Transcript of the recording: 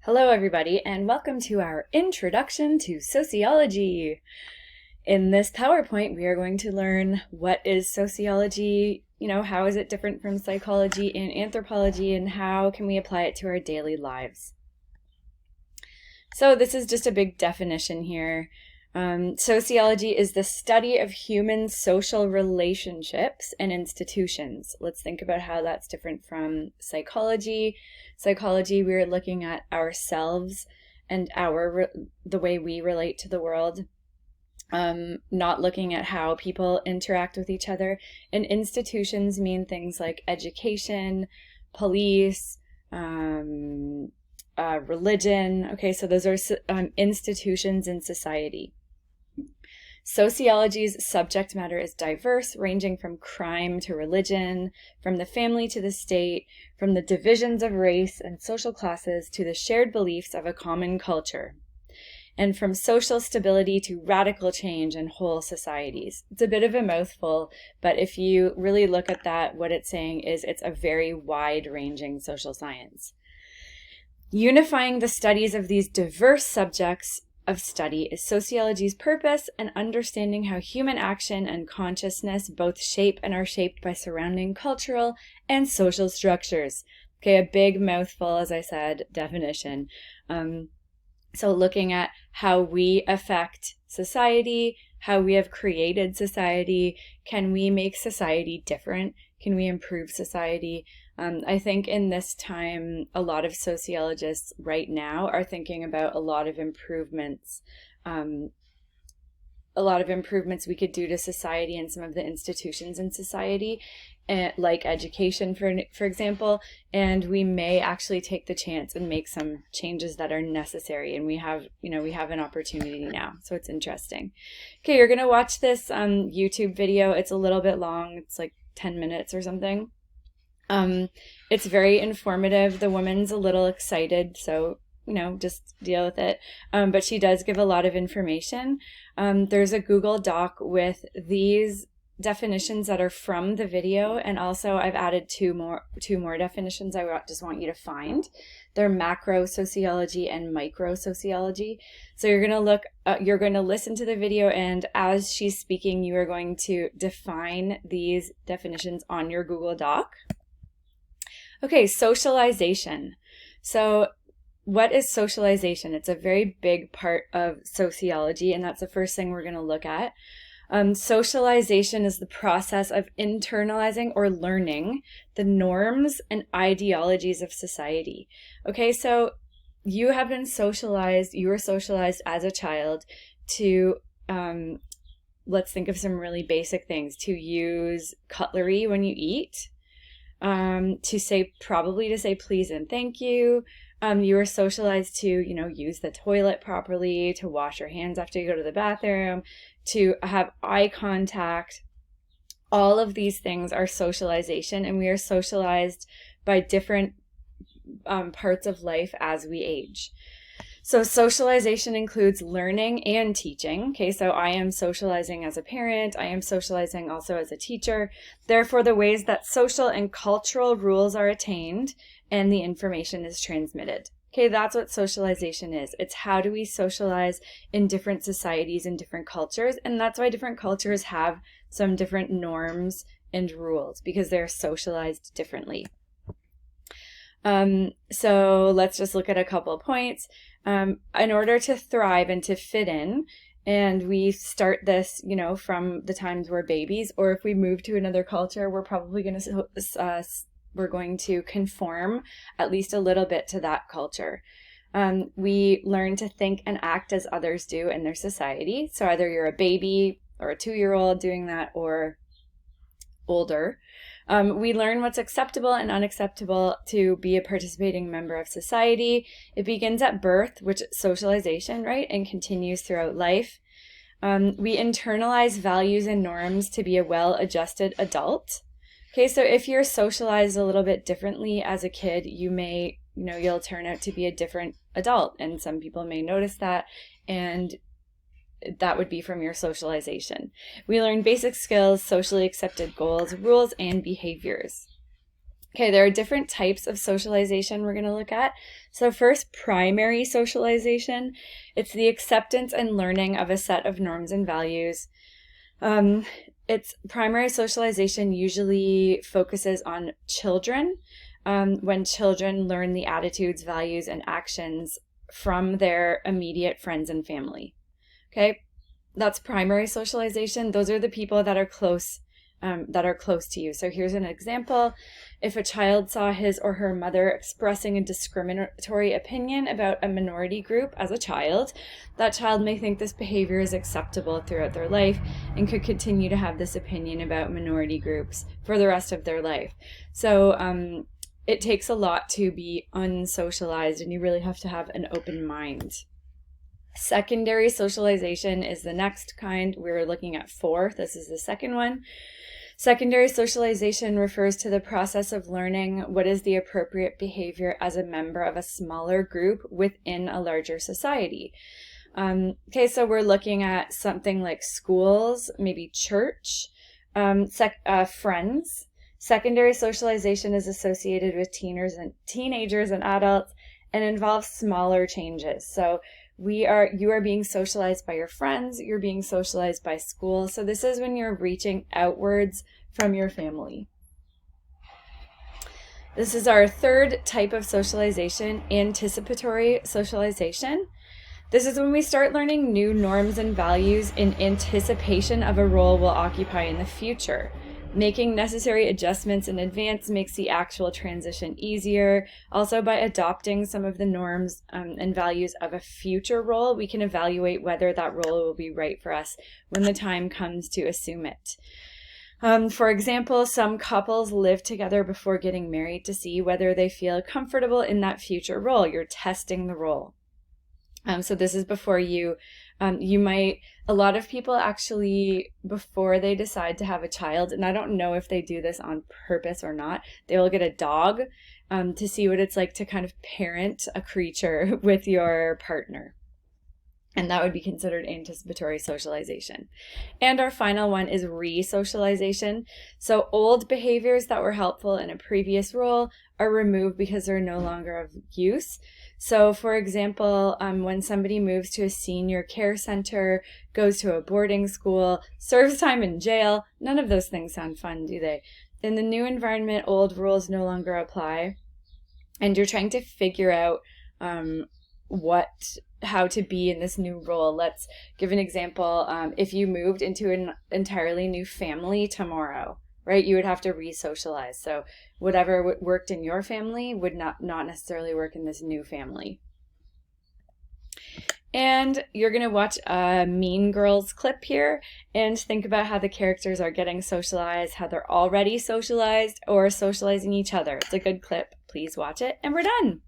Hello, everybody, and welcome to our Introduction to Sociology. In this PowerPoint, we are going to learn what is sociology, how is it different from psychology and anthropology, and how can we apply it to our daily lives. So this is just a big definition here. Sociology is the study of human social relationships and institutions. Let's think about how that's different from psychology. Psychology, we're looking at ourselves and the way we relate to the world, not looking at how people interact with each other. And institutions mean things like education, police, religion. Okay, so those are institutions in society. Sociology's subject matter is diverse, ranging from crime to religion, from the family to the state, from the divisions of race and social classes to the shared beliefs of a common culture, and from social stability to radical change in whole societies. It's a bit of a mouthful, but if you really look at that, what it's saying is it's a very wide-ranging social science. Unifying the studies of these diverse subjects of study is sociology's purpose, and understanding how human action and consciousness both shape and are shaped by surrounding cultural and social structures. Okay, a big mouthful, as I said, definition. So looking at how we affect society, how we have created society, can we make society different? Can we improve society? I think in this time, a lot of sociologists right now are thinking about a lot of improvements we could do to society and some of the institutions in society, like education, for example, and we may actually take the chance and make some changes that are necessary, and we have an opportunity now, so it's interesting. Okay, you're gonna watch this YouTube video. It's a little bit long. It's like 10 minutes or something. It's very informative. The woman's a little excited, so just deal with it. But she does give a lot of information. There's a Google Doc with these definitions that are from the video, and also I've added two more definitions I just want you to find. They're macro sociology and micro sociology. So you're going to listen to the video, and as she's speaking, you are going to define these definitions on your Google Doc. Okay, socialization. So what is socialization? It's a very big part of sociology, and that's the first thing we're going to look at. Socialization is the process of internalizing or learning the norms and ideologies of society. Okay, so you have been socialized, you were socialized as a child to, let's think of some really basic things, to use cutlery when you eat, to say please and thank you. You were socialized to, use the toilet properly, to wash your hands after you go to the bathroom, to have eye contact. All of these things are socialization, and we are socialized by different parts of life as we age. So socialization includes learning and teaching. Okay, so I am socializing as a parent. I am socializing also as a teacher. Therefore, the ways that social and cultural rules are attained and the information is transmitted. Okay, that's what socialization is. It's how do we socialize in different societies and different cultures, and that's why different cultures have some different norms and rules, because they're socialized differently. So let's just look at a couple of points. In order to thrive and to fit in, and we start this, from the times we're babies, or if we move to another culture, we're probably we're going to conform at least a little bit to that culture. We learn to think and act as others do in their society. So either you're a baby or a 2-year-old doing that, or older. We learn what's acceptable and unacceptable to be a participating member of society. It begins at birth, which is socialization, right, and continues throughout life. We internalize values and norms to be a well-adjusted adult. Okay, so if you're socialized a little bit differently as a kid, you may, you'll turn out to be a different adult, and some people may notice that, and that would be from your socialization. We learn basic skills, socially accepted goals, rules, and behaviors. Okay, there are different types of socialization we're going to look at. So first, primary socialization. It's the acceptance and learning of a set of norms and values. It's primary socialization usually focuses on children, when children learn the attitudes, values, and actions from their immediate friends and family. Okay, that's primary socialization. Those are the people that are close to you. So here's an example. If a child saw his or her mother expressing a discriminatory opinion about a minority group as a child, that child may think this behavior is acceptable throughout their life and could continue to have this opinion about minority groups for the rest of their life. So it takes a lot to be unsocialized, and you really have to have an open mind. Secondary socialization is the next kind. We're looking at 4. This is the second one. Secondary socialization refers to the process of learning what is the appropriate behavior as a member of a smaller group within a larger society. Okay, so we're looking at something like schools, maybe church, friends. Secondary socialization is associated with teenagers and adults and involves smaller changes. So you are being socialized by your friends, you're being socialized by school. So this is when you're reaching outwards from your family. This is our third type of socialization, anticipatory socialization. This is when we start learning new norms and values in anticipation of a role we'll occupy in the future. Making necessary adjustments in advance makes the actual transition easier. Also, by adopting some of the norms and values of a future role, we can evaluate whether that role will be right for us when the time comes to assume it. For example, some couples live together before getting married to see whether they feel comfortable in that future role. You're testing the role. So this is before a lot of people actually, before they decide to have a child, and I don't know if they do this on purpose or not, they will get a dog to see what it's like to kind of parent a creature with your partner. And that would be considered anticipatory socialization. And our final one is resocialization. So old behaviors that were helpful in a previous role are removed because they're no longer of use. So for example, when somebody moves to a senior care center, goes to a boarding school, serves time in jail, none of those things sound fun, do they? In the new environment, old rules no longer apply. And you're trying to figure out how to be in this new role. Let's give an example. If you moved into an entirely new family tomorrow, right, you would have to re-socialize. So whatever worked in your family would not necessarily work in this new family. And you're going to watch a Mean Girls clip here and think about how the characters are getting socialized, how they're already socialized or socializing each other. It's a good clip. Please watch it, and we're done.